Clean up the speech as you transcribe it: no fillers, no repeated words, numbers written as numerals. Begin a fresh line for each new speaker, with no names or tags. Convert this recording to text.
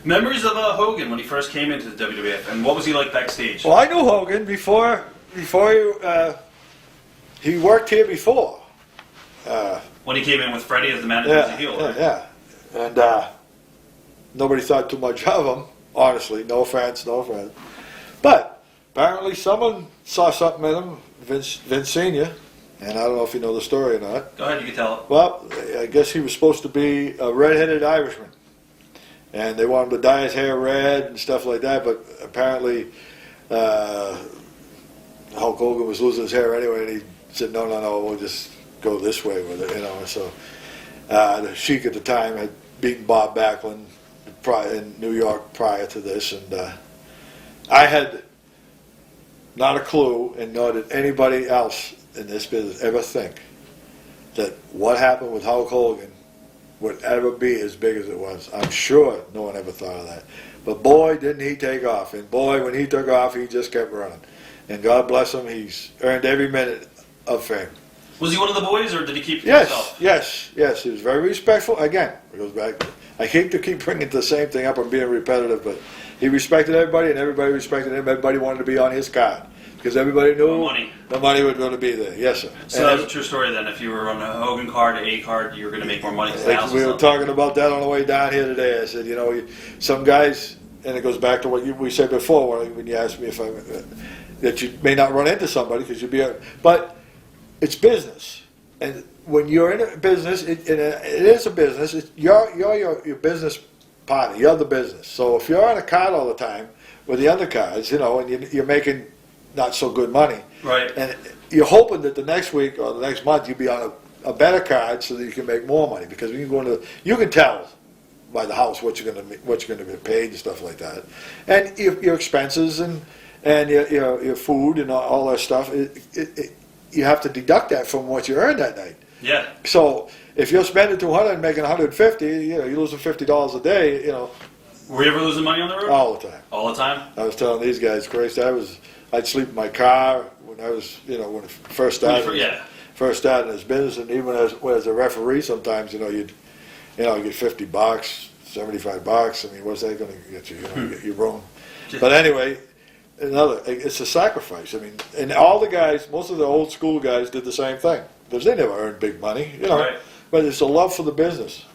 Memories of Hogan when he first came into the WWF, and what was he like backstage?
Well, I knew Hogan before he worked here before.
When he came in with Freddie as the manager as a heel, right?
Yeah. And nobody thought too much of him, honestly. No offense. But apparently someone saw something in him, Vince Sr., and I don't know if you know the story or not.
Go ahead, you can tell it.
Well, I guess he was supposed to be a red-headed Irishman. And they wanted to dye his hair red and stuff like that, but apparently Hulk Hogan was losing his hair anyway, and he said, no, we'll just go this way with it, And so the Sheik at the time had beaten Bob Backlund in New York prior to this, and I had not a clue, and nor did anybody else in this business ever think that what happened with Hulk Hogan would ever be as big as it was. I'm sure no one ever thought of that. But boy, didn't he take off. And boy, when he took off, he just kept running. And God bless him, he's earned every minute of fame.
Was he one of the boys, or did he keep it to himself?
Yes. He was very respectful. Again, it goes back. I hate to keep bringing the same thing up and being repetitive, but he respected everybody, and everybody respected him. Everybody wanted to be on his card. Because everybody knew the money was going to be there. Yes, sir.
So that was a true story then. If you were on a Hogan card, A card, you were going to make more money.
Like we were talking about that on the way down here today. I said, some guys, and it goes back to what we said before when you asked me if that you may not run into somebody because you'd be, but it's business, and when you're in a business, it is a business. You're your business partner. You're the business. So if you're on a card all the time with the undercards, and you're making not so good money.
Right.
And you're hoping that the next week or the next month you'll be on a better card so that you can make more money. Because when you go into, you can tell by the house what you're going to be paid and stuff like that, and your expenses and your food and all that stuff. You have to deduct that from what you earn that night.
Yeah.
So if you're spending $200 and making $150, you're losing $50 a day.
Were you ever losing money on the road?
All the time.
All the time.
I was telling these guys, Christ, I'd sleep in my car when I was, when I first started. First started in this business, and even as a referee, sometimes you'd get $50, $75. I mean, what's that going to get you? You get your room. But anyway, it's a sacrifice. I mean, and all the guys, most of the old school guys, did the same thing because they never earned big money,
Right.
But it's a love for the business,